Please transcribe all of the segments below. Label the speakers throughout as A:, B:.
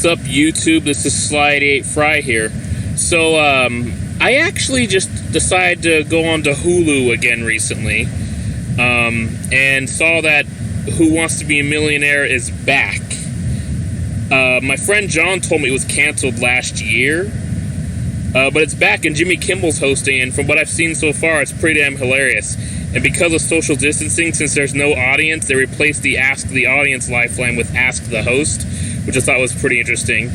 A: What's up, YouTube? This is Slide8 Fry here. So, I actually just decided to go on to Hulu again recently, and saw that Who Wants to Be a Millionaire is back. My friend John told me it was canceled last year, but it's back and Jimmy Kimmel's hosting, and from what I've seen so far, it's pretty damn hilarious. And because of social distancing, since there's no audience, they replaced the Ask the Audience lifeline with Ask the Host, which I thought was pretty interesting.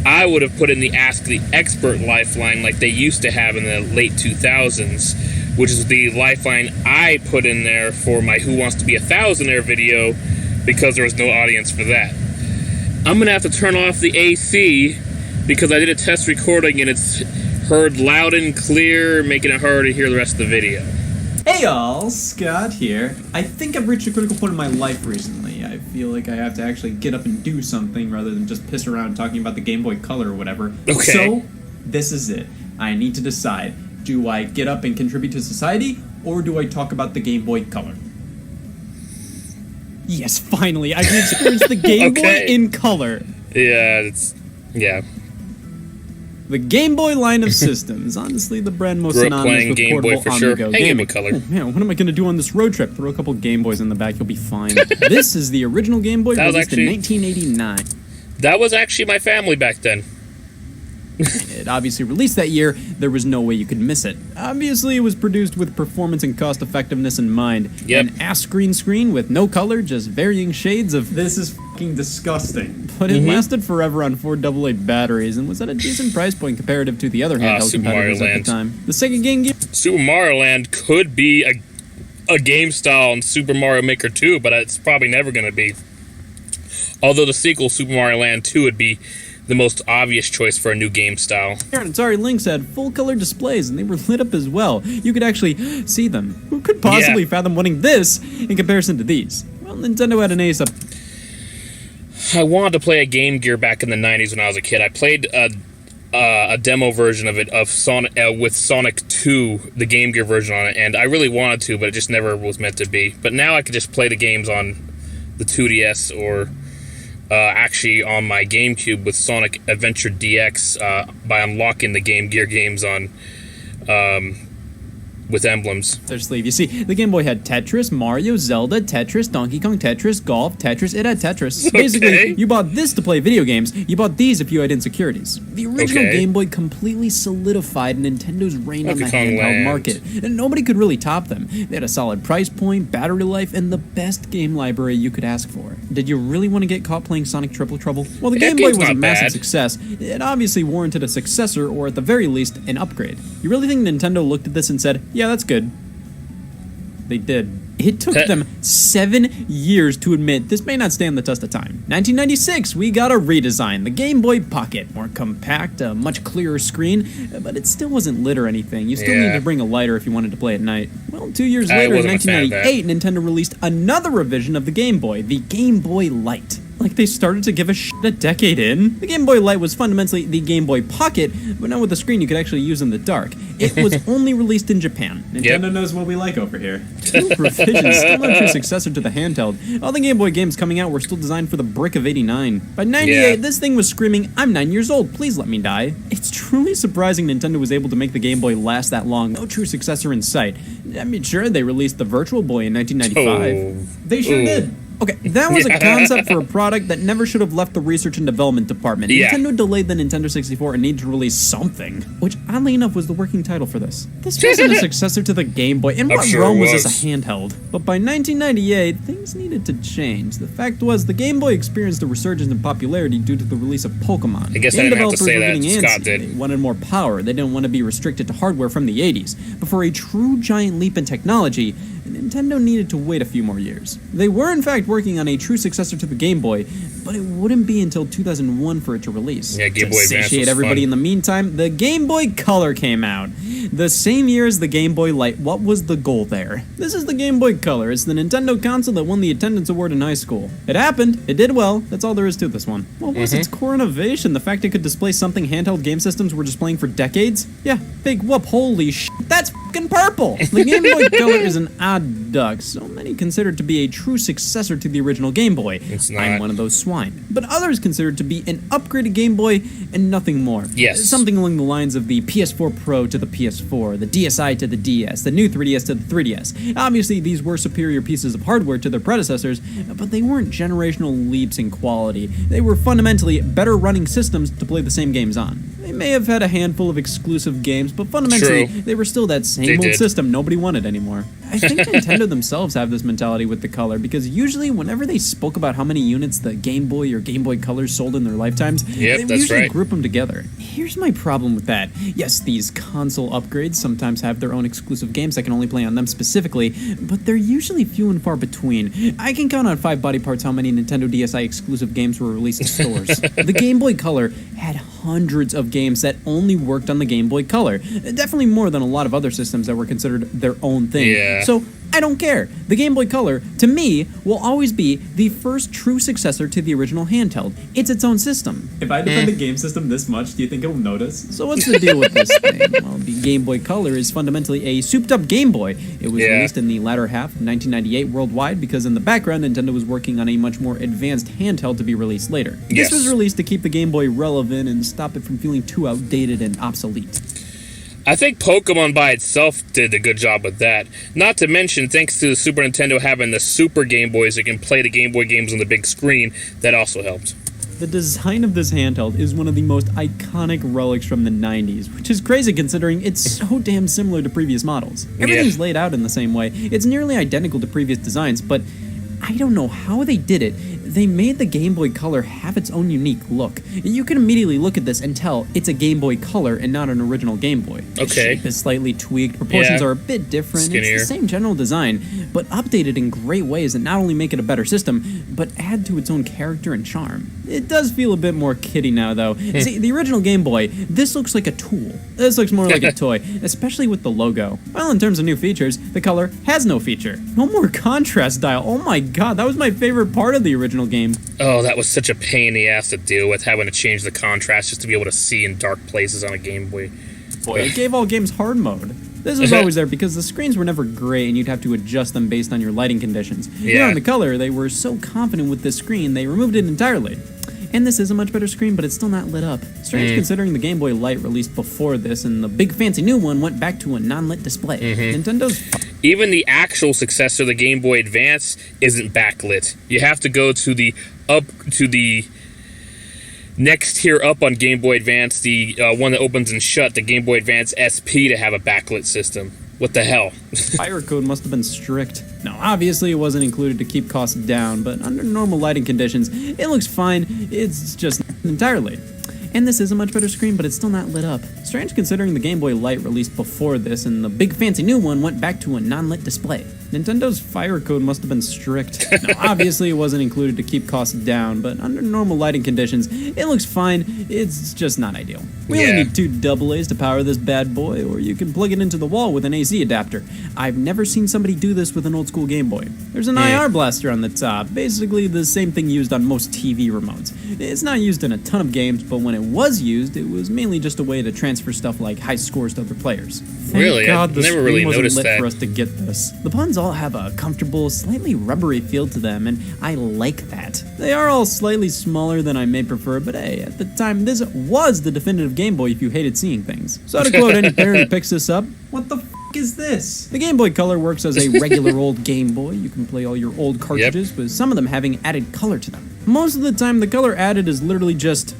A: I would have put in the Ask the Expert lifeline like they used to have in the late 2000s, which is the lifeline I put in there for my Who Wants to Be a Thousandaire video because there was no audience for that. I'm going to have to turn off the AC because I did a test recording and it's heard loud and clear, making it hard to hear the rest of the video.
B: Hey y'all, Scott here. I think I've reached a critical point in my life recently. I feel like I have to actually get up and do something rather than just piss around talking about the Gameboy Color or whatever.
A: Okay.
B: So, this is it. I need to decide. Do I get up and contribute to society, or do I talk about the Gameboy Color? Yes, finally, I can experience the Game Boy in color.
A: Yeah.
B: The Game Boy line of systems, honestly the brand most synonymous with
A: Game
B: portable
A: Boy for sure.
B: on-the-go
A: Hey,
B: gaming.
A: Game Boy Color.
B: Oh, man, what am I going to do on this road trip? Throw a couple Game Boys in the back, you'll be fine. This is the original Game Boy released in 1989.
A: That was actually my family back then.
B: It obviously released that year, there was no way you could miss it. Obviously, it was produced with performance and cost effectiveness in mind.
A: Yep.
B: An ass-green screen with no color, just varying shades of this is fucking disgusting. But it lasted forever on 4 AA batteries and was at a decent price point comparative to the other handheld competitors at the time. The Sega Game Gear...
A: Super Mario Land could be a game style in Super Mario Maker 2, but it's probably never going to be. Although the sequel, Super Mario Land 2, would be the most obvious choice for a new game style.
B: Atari Lynx had full-color displays, and they were lit up as well. You could actually see them. Who could possibly fathom wanting this in comparison to these? Well, Nintendo had an ace up.
A: I wanted to play a Game Gear back in the 90s when I was a kid. I played a demo version of it of Sonic with Sonic 2, the Game Gear version on it, and I really wanted to, but it just never was meant to be. But now I could just play the games on the 2DS or actually on my GameCube with Sonic Adventure DX by unlocking the Game Gear games on with emblems.
B: Their sleeve. You see, the Game Boy had Tetris, Mario, Zelda, Tetris, Donkey Kong, Tetris, Golf, Tetris. It had Tetris. Basically, you bought this to play video games. You bought these if you had insecurities. The original Game Boy completely solidified Nintendo's reign on the handheld market, and nobody could really top them. They had a solid price point, battery life, and the best game library you could ask for. Did you really want to get caught playing Sonic Triple Trouble? Well, the Game Boy was a massive success. It obviously warranted a successor, or at the very least, an upgrade. You really think Nintendo looked at this and said, yeah, that's good? They did. It took them 7 years to admit this may not stand the test of time. 1996, we got a redesign, the Game Boy Pocket. More compact, a much clearer screen, but it still wasn't lit or anything. You still needed to bring a lighter if you wanted to play at night. Well, 2 years later, in 1998, Nintendo released another revision of the Game Boy, the Game Boy Light. Like they started to give a shit a decade in? The Game Boy Light was fundamentally the Game Boy Pocket, but not with a screen you could actually use in the dark. It was only released in Japan. Nintendo knows what we like over here. 2 revisions, still not a true successor to the handheld. All the Game Boy games coming out were still designed for the brick of '89. By '98, this thing was screaming, I'm 9 years old, please let me die. It's truly surprising Nintendo was able to make the Game Boy last that long. No true successor in sight. I mean, sure, they released the Virtual Boy in 1995. They sure did. Okay, that was a concept for a product that never should have left the research and development department. Nintendo delayed the Nintendo 64 and needed to release something, which oddly enough was the working title for this. This wasn't a successor to the Game Boy. In what realm was this a handheld? But by 1998, things needed to change. The fact was, the Game Boy experienced a resurgence in popularity due to the release of Pokemon.
A: I guess I didn't have to say that, Scott did.
B: They wanted more power. They didn't want to be restricted to hardware from the 80s. But for a true giant leap in technology, Nintendo needed to wait a few more years. They were in fact working on a true successor to the Game Boy, but it wouldn't be until 2001 for it to release.
A: Yeah, Game Boy Advance was
B: satiate everybody in the meantime, the Game Boy Color came out. The same year as the Game Boy Light. What was the goal there? This is the Game Boy Color. It's the Nintendo console that won the attendance award in high school. It happened. It did well. That's all there is to this one. What was its core innovation? The fact it could display something handheld game systems were displaying for decades? Yeah, big whoop. Holy shit. That's fucking purple. The Game Boy Color is an odd duck. So many consider it to be a true successor to the original Game Boy.
A: It's not.
B: I'm one of those swine. But others consider it to be an upgraded Game Boy and nothing more.
A: Yes.
B: Something along the lines of the PS4 Pro to the PS4, the DSi to the DS, the new 3DS to the 3DS. Obviously, these were superior pieces of hardware to their predecessors, but they weren't generational leaps in quality. They were fundamentally better running systems to play the same games on. They may have had a handful of exclusive games, but fundamentally, they were still that same old system nobody wanted anymore. I think Nintendo themselves have this mentality with the Color, because usually whenever they spoke about how many units the Game Boy or Game Boy Color sold in their lifetimes, they usually group them together. Here's my problem with that. Yes, these console upgrades sometimes have their own exclusive games that can only play on them specifically, but they're usually few and far between. I can count on 5 body parts how many Nintendo DSi exclusive games were released in stores. The Game Boy Color had hundreds of games that only worked on the Game Boy Color. Definitely more than a lot of other systems that were considered their own thing.
A: Yeah.
B: So I don't care. The Game Boy Color, to me, will always be the first true successor to the original handheld. It's its own system. If I defend the game system this much, do you think it'll notice? So what's the deal with this thing? Well, the Game Boy Color is fundamentally a souped-up Game Boy. It was released in the latter half of 1998 worldwide because in the background, Nintendo was working on a much more advanced handheld to be released later. This was released to keep the Game Boy relevant and stop it from feeling too outdated and obsolete.
A: I think Pokemon by itself did a good job with that. Not to mention, thanks to the Super Nintendo having the Super Game Boys that can play the Game Boy games on the big screen, that also helped.
B: The design of this handheld is one of the most iconic relics from the 90s, which is crazy considering it's so damn similar to previous models. Everything's laid out in the same way. It's nearly identical to previous designs, but I don't know how they did it. They made the Game Boy Color have its own unique look. You can immediately look at this and tell it's a Game Boy Color and not an original Game Boy. The shape is slightly tweaked, proportions are a bit different,
A: skinnier.
B: It's the same general design, but updated in great ways that not only make it a better system, but add to its own character and charm. It does feel a bit more kiddie now, though. See, the original Game Boy, this looks like a tool. This looks more like a toy, especially with the logo. Well, in terms of new features, the Color has no feature. No more contrast dial. Oh my god, that was my favorite part of the original game.
A: Oh, that was such a pain in the ass to deal with, having to change the contrast just to be able to see in dark places on a Game Boy.
B: It gave all games hard mode. This was always there because the screens were never great and you'd have to adjust them based on your lighting conditions. Here on the Color, they were so confident with this screen, they removed it entirely. And this is a much better screen, but it's still not lit up. Strange considering the Game Boy Light released before this and the big fancy new one went back to a non-lit display. Nintendo's...
A: Even the actual successor, the Game Boy Advance, isn't backlit. You have to go to the next tier up on Game Boy Advance, the one that opens and shut, the Game Boy Advance SP, to have a backlit system. What the hell?
B: Fire code must have been strict. Now, obviously it wasn't included to keep costs down, but under normal lighting conditions, it looks fine. It's just entirely. And this is a much better screen, but it's still not lit up. Strange considering the Game Boy Light released before this and the big fancy new one went back to a non-lit display. Nintendo's fire code must have been strict. Now, obviously it wasn't included to keep costs down, but under normal lighting conditions, it looks fine. It's just not ideal. We only need 2 AA's to power this bad boy, or you can plug it into the wall with an AC adapter. I've never seen somebody do this with an old school Game Boy. There's an IR blaster on the top, basically the same thing used on most TV remotes. It's not used in a ton of games, but when it was used, it was mainly just a way to transfer stuff like high scores to other players. Thank God the
A: never really
B: wasn't
A: noticed
B: lit
A: that
B: for us to get this. The puns all have a comfortable, slightly rubbery feel to them, and I like that. They are all slightly smaller than I may prefer, but hey, at the time, this was the definitive Game Boy if you hated seeing things. So to quote any parent who picks this up, what the f*** is this? The Game Boy Color works as a regular old Game Boy. You can play all your old cartridges, with some of them having added color to them. Most of the time, the color added is literally just...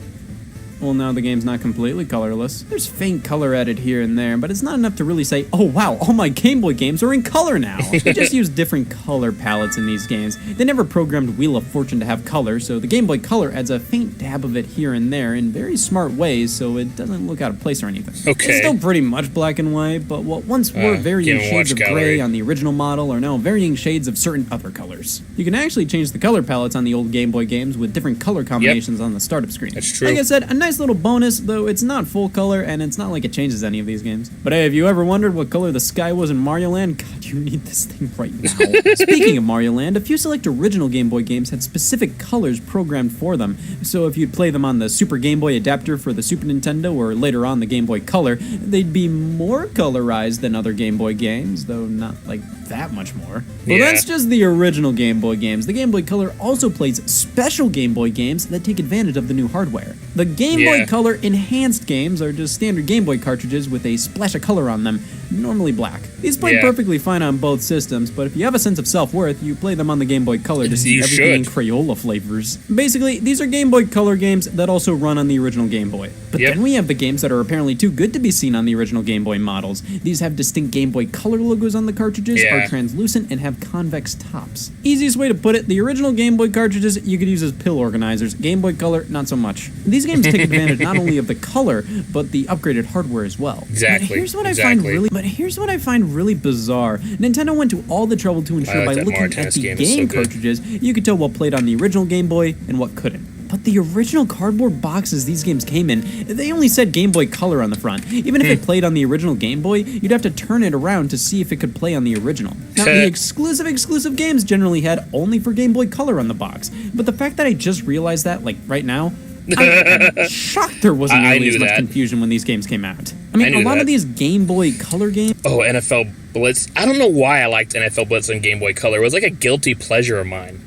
B: Well, now the game's not completely colorless. There's faint color added here and there, but it's not enough to really say, oh wow, all my Game Boy games are in color now. They just use different color palettes in these games. They never programmed Wheel of Fortune to have color, so the Game Boy Color adds a faint dab of it here and there in very smart ways, so it doesn't look out of place or anything. It's still pretty much black and white, but what once were varying shades of gray on the original model are now varying shades of certain other colors. You can actually change the color palettes on the old Game Boy games with different color combinations on the startup screen.
A: That's true.
B: Like I said, a nice little bonus, though it's not full color and it's not like it changes any of these games. But hey, have you ever wondered what color the sky was in Mario Land? God, you need this thing right now. Speaking of Mario Land, a few select original Game Boy games had specific colors programmed for them, so if you'd play them on the Super Game Boy adapter for the Super Nintendo or later on the Game Boy Color, they'd be more colorized than other Game Boy games, though not like that much more. Well, that's just the original Game Boy games. The Game Boy Color also plays special Game Boy games that take advantage of the new hardware. The Game Boy Color enhanced games are just standard Game Boy cartridges with a splash of color on them, normally black. These play perfectly fine on both systems, but if you have a sense of self-worth, you play them on the Game Boy Color to see everything in Crayola flavors. Basically, these are Game Boy Color games that also run on the original Game Boy. But then we have the games that are apparently too good to be seen on the original Game Boy models. These have distinct Game Boy Color logos on the cartridges, are translucent, and have convex tops. Easiest way to put it, the original Game Boy cartridges you could use as pill organizers. Game Boy Color, not so much. These games take advantage not only of the color, but the upgraded hardware as well.
A: Exactly.
B: But here's what I find really bizarre. Nintendo went to all the trouble to ensure by looking at the game cartridges, you could tell what played on the original Game Boy and what couldn't. But the original cardboard boxes these games came in, they only said Game Boy Color on the front. Even if it played on the original Game Boy, you'd have to turn it around to see if it could play on the original. Now, the exclusive games generally had only for Game Boy Color on the box. But the fact that I just realized that, like, right now, I'm shocked there wasn't nearly as much confusion when these games came out. I mean, a lot of these Game Boy Color games...
A: Oh, NFL Blitz. I don't know why I liked NFL Blitz on Game Boy Color. It was like a guilty pleasure of mine.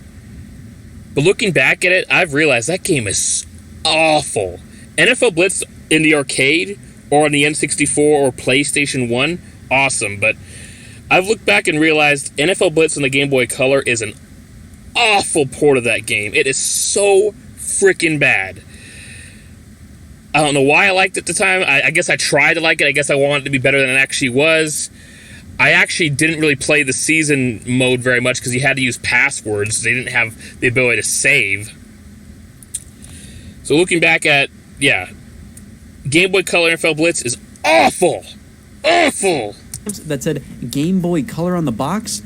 A: But looking back at it, I've realized that game is awful. NFL Blitz in the arcade or on the N64 or PlayStation 1, awesome. But I've looked back and realized NFL Blitz on the Game Boy Color is an awful port of that game. It is so freaking bad. I don't know why I liked it at the time. I guess I tried to like it. I guess I wanted it to be better than it actually was. I actually didn't really play the season mode very much because you had to use passwords. They didn't have the ability to save. So looking back at, Game Boy Color NFL Blitz is awful. Awful.
B: That said Game Boy Color on the box,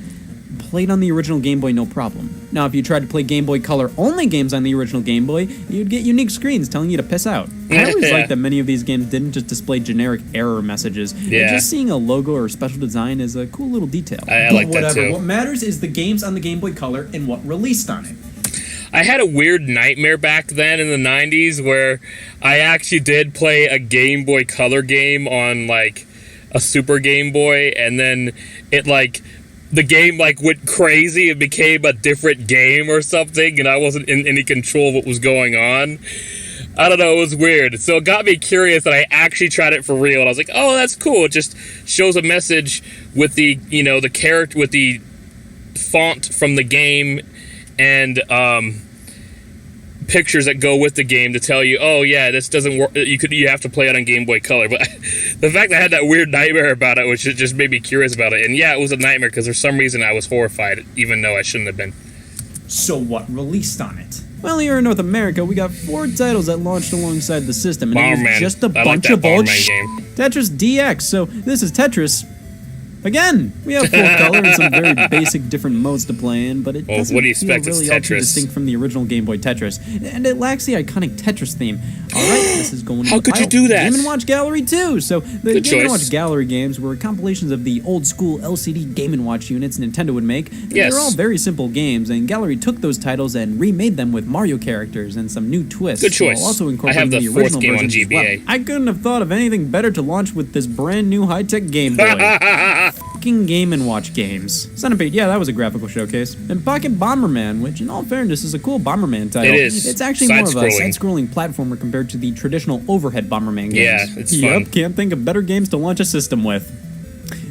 B: played on the original Game Boy no problem. Now, if you tried to play Game Boy Color only games on the original Game Boy, you'd get unique screens telling you to piss out. I always liked that many of these games didn't just display generic error messages. Just seeing a logo or special design is a cool little detail.
A: I like that too.
B: What matters is the games on the Game Boy Color and what released on it.
A: I had a weird nightmare back then in the 90s where I actually did play a Game Boy Color game on, like, a Super Game Boy, and then it, like... the game, like, went crazy. It became a different game or something, and I wasn't in any control of what was going on. I don't know, it was weird. So it got me curious, and I actually tried it for real, and I was like, oh, that's cool. It just shows a message with the, the character, with the font from the game, and, pictures that go with the game to tell you, oh yeah, this doesn't work. You have to play it on Game Boy Color. But the fact that I had that weird nightmare about it, which just made me curious about it. And yeah, it was a nightmare because for some reason I was horrified, even though I shouldn't have been.
B: So what released on it? Well, here in North America, we got 4 titles that launched alongside the system, and it was just a bunch of bullshit. Tetris DX. So this is Tetris. Again, we have full color and some very basic different modes to play in, but it doesn't
A: what do you expect?
B: feel really
A: It's
B: all too
A: Tetris.
B: distinct from the original Game Boy Tetris, and it lacks the iconic Tetris theme. All right, this is going.
A: How could you do that?
B: Game & Watch Gallery 2. So the
A: Good
B: Game &
A: choice.
B: Watch Gallery games were compilations of the old school LCD Game & Watch units Nintendo would make.
A: Yes.
B: They're all very simple games, and Gallery took those titles and remade them with Mario characters and some new twists.
A: Good choice.
B: While also
A: I
B: incorporating
A: have the
B: the
A: 4th
B: original
A: game on
B: versions as well.
A: GBA.
B: I couldn't have thought of anything better to launch with this brand new high-tech Game Boy. Fucking Game & Watch games. Centipede, yeah, that was a graphical showcase. And Pocket Bomberman, which in all fairness is a cool Bomberman title.
A: It is.
B: It's actually more of a side-scrolling platformer compared to the traditional overhead Bomberman games.
A: Yeah, it's fun.
B: Can't think of better games to launch a system with.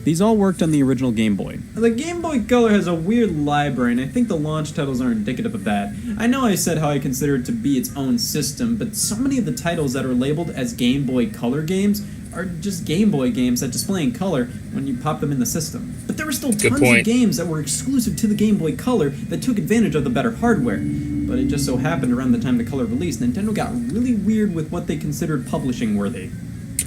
B: These all worked on the original Game Boy. The Game Boy Color has a weird library, and I think the launch titles are indicative of that. I know I said how I consider it to be its own system, but so many of the titles that are labeled as Game Boy Color games are just Game Boy games that display in color when you pop them in the system. But there were still tons of games that were exclusive to the Game Boy Color that took advantage of the better hardware. But it just so happened around the time the Color released, Nintendo got really weird with what they considered publishing worthy.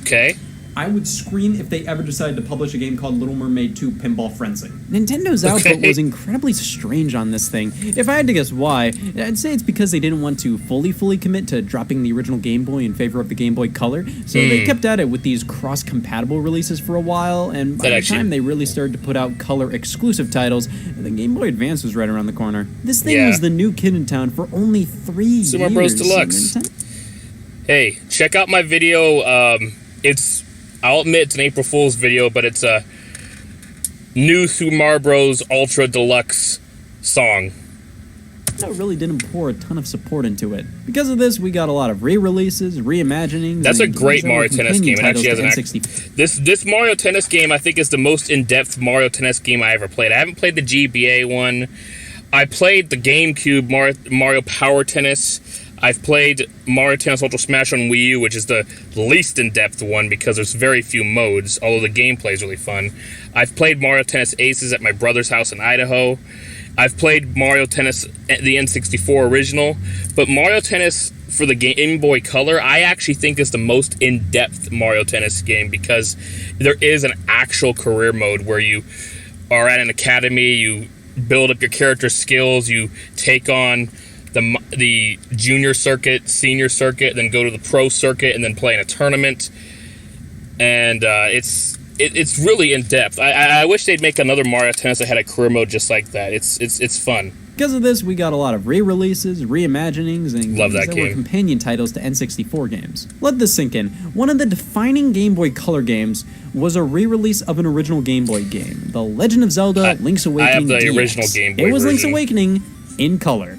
A: Okay.
B: I would scream if they ever decided to publish a game called Little Mermaid 2 Pinball Frenzy. Nintendo's output was incredibly strange on this thing. If I had to guess why, I'd say it's because they didn't want to fully commit to dropping the original Game Boy in favor of the Game Boy Color, so they kept at it with these cross-compatible releases for a while, and by the time they really started to put out Color-exclusive titles, the Game Boy Advance was right around the corner. This thing was the new kid in town for only 3 years.
A: Super Bros Deluxe. Hey, check out my video. I'll admit it's an April Fool's video, but it's a new Super Mario Bros. Ultra Deluxe song.
B: Nintendo really didn't pour a ton of support into it. Because of this, we got a lot of re-releases, reimaginings.
A: That's a great Mario Tennis game. It actually has this Mario Tennis game, I think, is the most in-depth Mario Tennis game I ever played. I haven't played the GBA one. I played the GameCube Mario Power Tennis. I've played Mario Tennis Ultra Smash on Wii U, which is the least in-depth one because there's very few modes, although the gameplay is really fun. I've played Mario Tennis Aces at my brother's house in Idaho. I've played Mario Tennis, the N64 original, but Mario Tennis for the Game Boy Color, I actually think is the most in-depth Mario Tennis game because there is an actual career mode where you are at an academy, you build up your character skills, you take on the junior circuit, senior circuit, then go to the pro circuit, and then play in a tournament. And it's really in depth. I wish they'd make another Mario Tennis that had a career mode just like that. It's fun.
B: Because of this, we got a lot of re-releases, reimaginings, and
A: Love
B: games
A: that
B: were companion titles to N64 games. Let this sink in. One of the defining Game Boy Color games was a re-release of an original Game Boy game, The Legend of Zelda: Link's Awakening.
A: I have the
B: DX.
A: original Game Boy
B: It was
A: version.
B: Link's Awakening in color.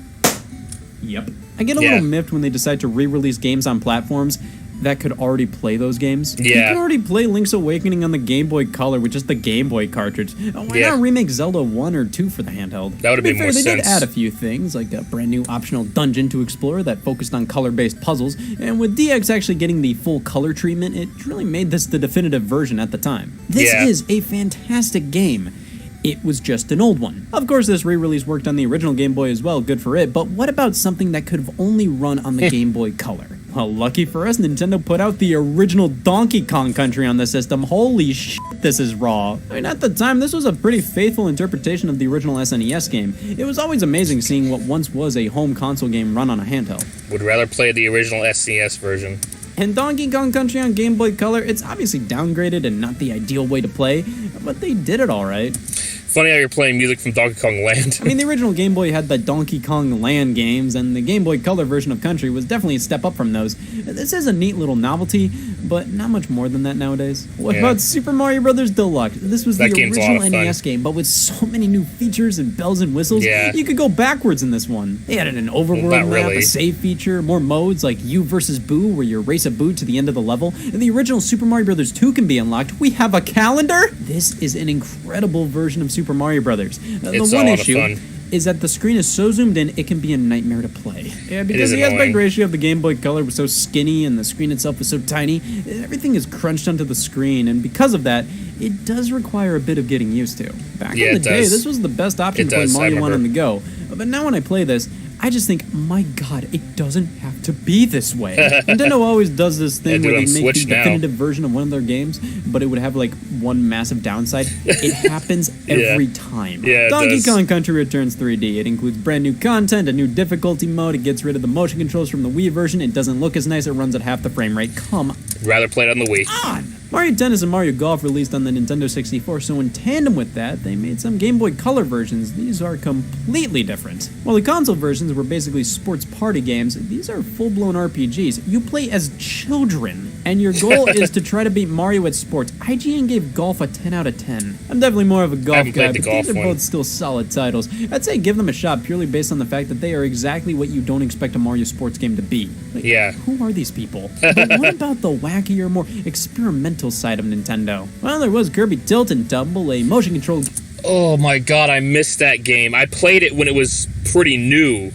C: Yep.
B: I get a little miffed when they decide to re-release games on platforms that could already play those games.
A: Yeah.
B: You can already play Link's Awakening on the Game Boy Color with just the Game Boy cartridge. Why not remake Zelda 1 or 2 for the handheld?
A: That would have been more sense.
B: They did add a few things, like a brand new optional dungeon to explore that focused on color-based puzzles, and with DX actually getting the full color treatment, it really made this the definitive version at the time. This is a fantastic game. It was just an old one. Of course, this re-release worked on the original Game Boy as well, good for it, but what about something that could have only run on the Game Boy Color? Well, lucky for us, Nintendo put out the original Donkey Kong Country on the system. Holy shit, this is raw. I mean, at the time, this was a pretty faithful interpretation of the original SNES game. It was always amazing seeing what once was a home console game run on a handheld.
A: Would rather play the original SNES version.
B: And Donkey Kong Country on Game Boy Color, it's obviously downgraded and not the ideal way to play, but they did it alright.
A: Funny how you're playing music from Donkey Kong Land.
B: I mean, the original Game Boy had the Donkey Kong Land games, and the Game Boy Color version of Country was definitely a step up from those. This is a neat little novelty, but not much more than that nowadays. What about Super Mario Bros. Deluxe? This was the original NES game, but with so many new features and bells and whistles, you could go backwards in this one. They added an overworld map, a save feature, more modes like You vs. Boo, where you race a Boo to the end of the level, and the original Super Mario Bros. 2 can be unlocked. We have a calendar? This is an incredible version of Super Mario Brothers. The one issue is that the screen is so zoomed in, it can be a nightmare to play. Yeah, because the aspect ratio of the Game Boy Color was so skinny and the screen itself was so tiny, everything is crunched onto the screen, and because of that, it does require a bit of getting used to. Back in the day, this was the best option to play Mario 1 on the go. But now when I play this, I just think, my god, it doesn't have to be this way. Nintendo always does this thing where they make the definitive version of one of their games, but it would have like one massive downside. It happens every time. Donkey Kong Country returns 3D. It includes brand new content, a new difficulty mode, it gets rid of the motion controls from the Wii version, it doesn't look as nice, it runs at half the frame rate. Come
A: Rather play it on the Wii.
B: Mario Tennis and Mario Golf released on the Nintendo 64, so in tandem with that, they made some Game Boy Color versions. These are completely different. While the console versions were basically sports party games, these are full-blown RPGs. You play as children, and your goal is to try to beat Mario at sports. IGN gave Golf a 10 out of 10. I'm definitely more of a golf guy, but these are both still solid titles. I'd say give them a shot purely based on the fact that they are exactly what you don't expect a Mario sports game to be. Like, who are these people? But what about the wackier, more experimental side of Nintendo? Well, there was Kirby Tilt and Tumble, a motion control.
A: Oh my god, I missed that game. I played it when it was pretty new,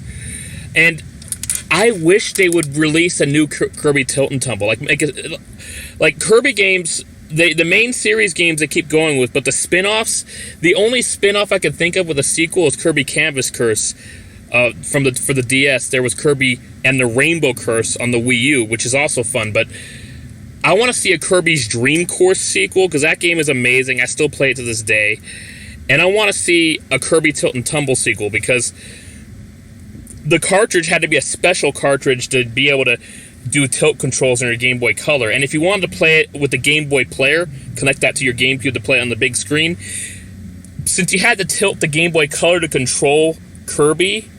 A: and I wish they would release a new Kirby Tilt and Tumble. Like Kirby games, the main series games they keep going with, but the spin-offs, the only spin-off I could think of with a sequel is Kirby Canvas Curse. For the DS, there was Kirby and the Rainbow Curse on the Wii U, which is also fun, but I want to see a Kirby's Dream Course sequel, because that game is amazing. I still play it to this day. And I want to see a Kirby Tilt and Tumble sequel, because the cartridge had to be a special cartridge to be able to do tilt controls on your Game Boy Color. And if you wanted to play it with the Game Boy player, connect that to your GameCube to play it on the big screen, since you had to tilt the Game Boy Color to control Kirby,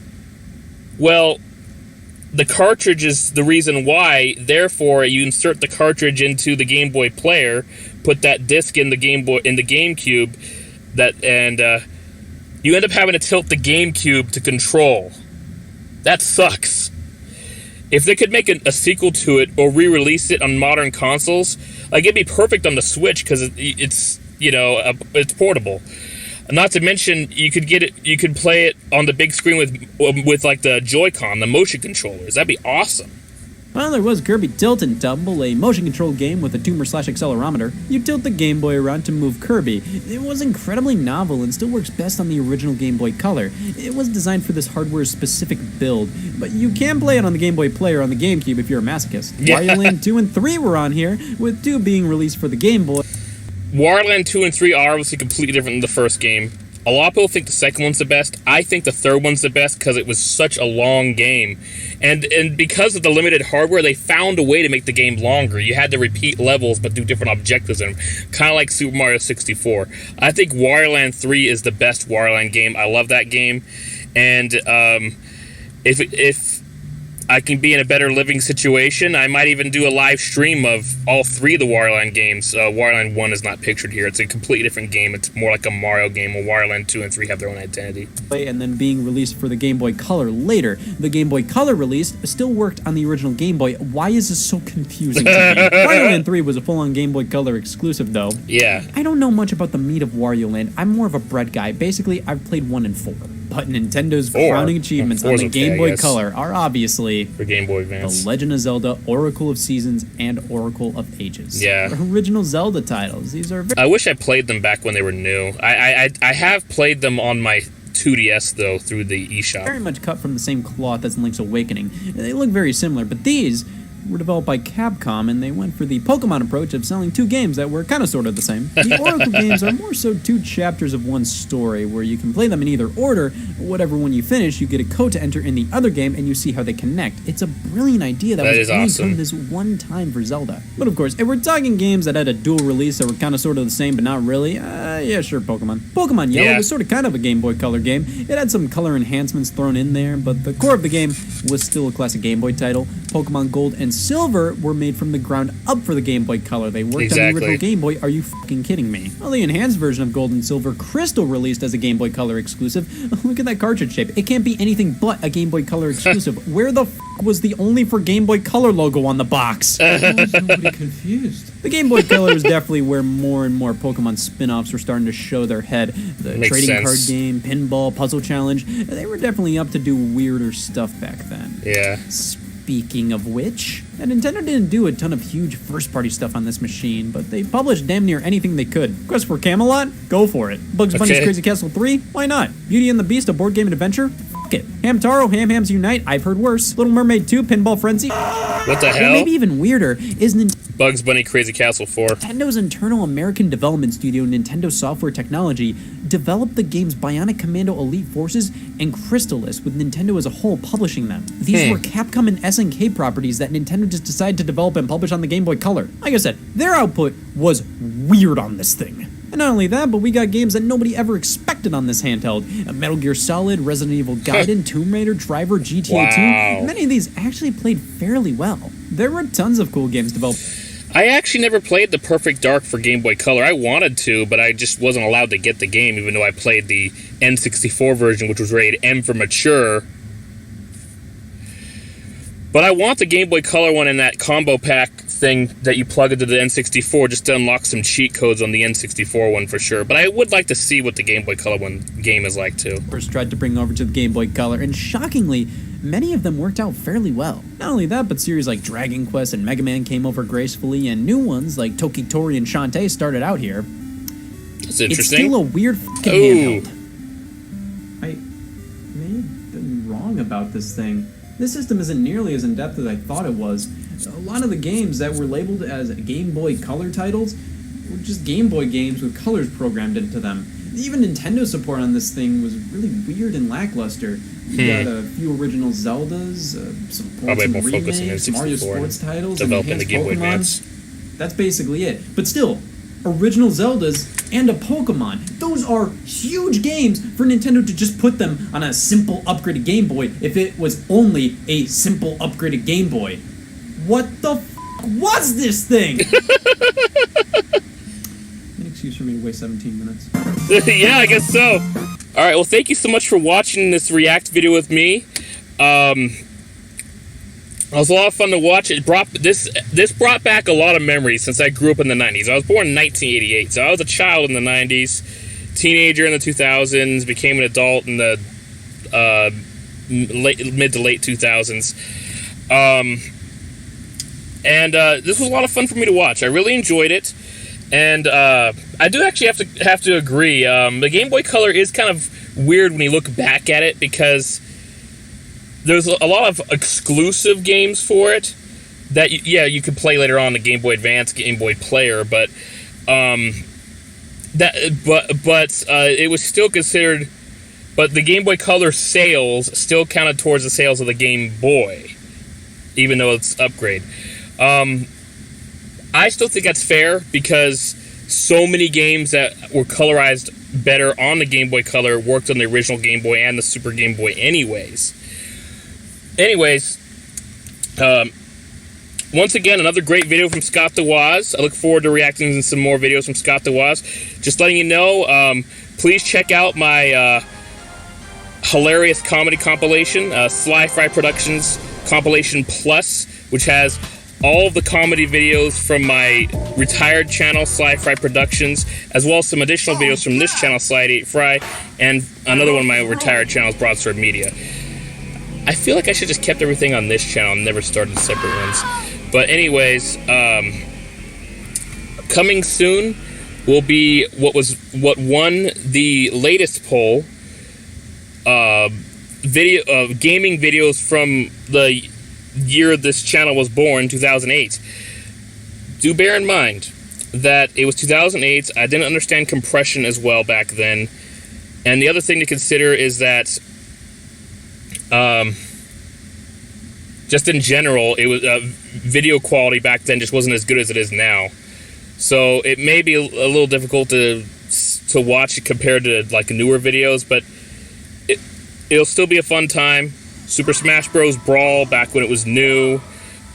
A: well, the cartridge is the reason why. Therefore, you insert the cartridge into the Game Boy player, put that disc in the GameCube, and you end up having to tilt the GameCube to control. That sucks. If they could make a sequel to it or re-release it on modern consoles, like, it'd be perfect on the Switch because it's it's portable. Not to mention, you could play it on the big screen with like the Joy-Con, the motion controllers. That'd be awesome.
B: Well, there was Kirby Tilt and Tumble, a motion-controlled game with a tuner/accelerometer. You tilt the Game Boy around to move Kirby. It was incredibly novel and still works best on the original Game Boy Color. It was designed for this hardware-specific build, but you can play it on the Game Boy Player on the GameCube if you're a masochist.
A: Yeah.
B: Wario Land 2 and 3 were on here, with 2 being released for the Game Boy.
A: Wario Land 2 and 3 are obviously completely different than the first game. A lot of people think the second one's the best. I think the third one's the best because it was such a long game. And because of the limited hardware, they found a way to make the game longer. You had to repeat levels but do different objectives in them. Kind of like Super Mario 64. I think Wario Land 3 is the best Wario Land game. I love that game. And if I can be in a better living situation, I might even do a live stream of all 3 of the Wario Land games. Wario Land 1 is not pictured here. It's a completely different game. It's more like a Mario game, while Wario Land 2 and 3 have their own identity.
B: And then being released for the Game Boy Color later. The Game Boy Color release still worked on the original Game Boy. Why is this so confusing to me? Wario Land 3 was a full-on Game Boy Color exclusive, though.
A: Yeah.
B: I don't know much about the meat of Wario Land. I'm more of a bread guy. Basically, I've played 1 and 4. But Nintendo's crowning achievements on the Game Boy Color are obviously
A: for Game Boy Advance,
B: The Legend of Zelda, Oracle of Seasons, and Oracle of Ages.
A: Yeah.
B: Original Zelda titles. These are
A: I wish I played them back when they were new. I have played them on my 2DS, though, through the eShop.
B: Very much cut from the same cloth as Link's Awakening. They look very similar, but these were developed by Capcom, and they went for the Pokemon approach of selling 2 games that were kind of sort of the same. The Oracle games are more so 2 chapters of one story, where you can play them in either order. Whatever one you finish, you get a code to enter in the other game, and you see how they connect. It's a brilliant idea that was only done this one time for Zelda. But of course, if we're talking games that had a dual release that were kind of sort of the same, but not really, yeah, sure, Pokemon. Pokemon Yellow was sort of kind of a Game Boy Color game. It had some color enhancements thrown in there, but the core of the game was still a classic Game Boy title. Pokemon Gold and Silver were made from the ground up for the Game Boy Color. They worked on the original Game Boy. Are you fucking kidding me? Well, the enhanced version of Gold and Silver Crystal released as a Game Boy Color exclusive. Look at that cartridge shape. It can't be anything but a Game Boy Color exclusive. Where the was the only for Game Boy Color logo on the box? I was really confused. The Game Boy Color is definitely where more and more Pokemon spin-offs were starting to show their head. The trading card game, pinball, puzzle challenge, they were definitely up to do weirder stuff back then.
A: Yeah.
B: Speaking of which, Nintendo didn't do a ton of huge first-party stuff on this machine, but they published damn near anything they could. Quest for Camelot? Go for it. Bugs Bunny's Crazy Castle 3? Why not? Beauty and the Beast, a board game adventure? F*** it. Hamtaro, Ham Hams Unite? I've heard worse. Little Mermaid 2, Pinball Frenzy?
A: What the hell?
B: Or maybe even weirder is
A: Bugs Bunny Crazy Castle 4.
B: Nintendo's internal American development studio, Nintendo Software Technology, developed the games Bionic Commando Elite Forces and Crystalis, with Nintendo as a whole publishing them. These were Capcom and SNK properties that Nintendo just decided to develop and publish on the Game Boy Color. Like I said, their output was weird on this thing. And not only that, but we got games that nobody ever expected on this handheld. Metal Gear Solid, Resident Evil Gaiden, Tomb Raider, Driver, GTA 2. Many of these actually played fairly well. There were tons of cool games developed.
A: I actually never played the Perfect Dark for Game Boy Color. I wanted to, but I just wasn't allowed to get the game, even though I played the N64 version, which was rated M for mature. But I want the Game Boy Color one in that combo pack thing that you plug into the N64 just to unlock some cheat codes on the N64 one for sure. But I would like to see what the Game Boy Color one game is like too.
B: First tried to bring over to the Game Boy Color, and shockingly, many of them worked out fairly well. Not only that, but series like Dragon Quest and Mega Man came over gracefully, and new ones like Tokitori and Shantae started out here.
A: That's interesting.
B: It's still a weird fucking handheld. I may have been wrong about this thing. This system isn't nearly as in-depth as I thought it was. A lot of the games that were labeled as Game Boy Color titles were just Game Boy games with colors programmed into them. Even Nintendo support on this thing was really weird and lackluster. You got a few original Zeldas, some ports and remakes, Mario Sports titles,
A: developing
B: and
A: the Game Boy Advance.
B: That's basically it. But still, original Zeldas, and a Pokemon. Those are huge games for Nintendo to just put them on a simple upgraded Game Boy if it was only a simple upgraded Game Boy. What the f*** was this thing? An excuse for me to waste 17 minutes.
A: Yeah, I guess so. Alright, well, thank you so much for watching this React video with me. It was a lot of fun to watch. This brought back a lot of memories since I grew up in the 90s. I was born in 1988, so I was a child in the 90s, teenager in the 2000s, became an adult in the mid to late 2000s. This was a lot of fun for me to watch. I really enjoyed it, and I do actually have to agree. The Game Boy Color is kind of weird when you look back at it because there's a lot of exclusive games for it that you could play later on the Game Boy Advance, Game Boy Player, but it was still considered. But the Game Boy Color sales still counted towards the sales of the Game Boy, even though it's upgrade. I still think that's fair because so many games that were colorized better on the Game Boy Color worked on the original Game Boy and the Super Game Boy anyways. Once again, another great video from Scott the Woz. I look forward to reacting to some more videos from Scott the Woz. Just letting you know, please check out my hilarious comedy compilation, Sly Fry Productions Compilation Plus, which has all of the comedy videos from my retired channel, Sly Fry Productions, as well as some additional videos from this channel, Sly Fry, and another one of my retired channels, Broadsword Media. I feel like I should just kept everything on this channel and never started separate ones. But anyways, coming soon will be what won the latest poll, gaming videos from the year this channel was born, 2008. Do bear in mind that it was 2008. I didn't understand compression as well back then. And the other thing to consider is that just in general, it was video quality back then just wasn't as good as it is now. So it may be a little difficult to watch compared to like newer videos, but it'll still be a fun time. Super Smash Bros. Brawl back when it was new.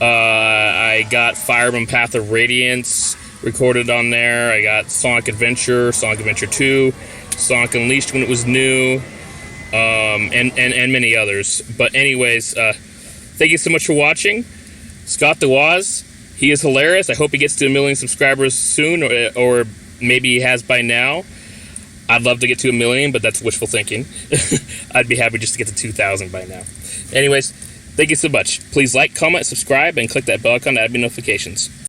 A: I got Fire Emblem Path of Radiance recorded on there. I got Sonic Adventure 2, Sonic Unleashed when it was new, and many others. But anyways, thank you so much for watching. Scott the Woz, he is hilarious. I hope he gets to 1 million subscribers soon, or maybe he has by now. I'd love to get to 1 million, but that's wishful thinking. I'd be happy just to get to 2,000 by now. Anyways, thank you so much. Please like, comment, subscribe, and click that bell icon to add me notifications.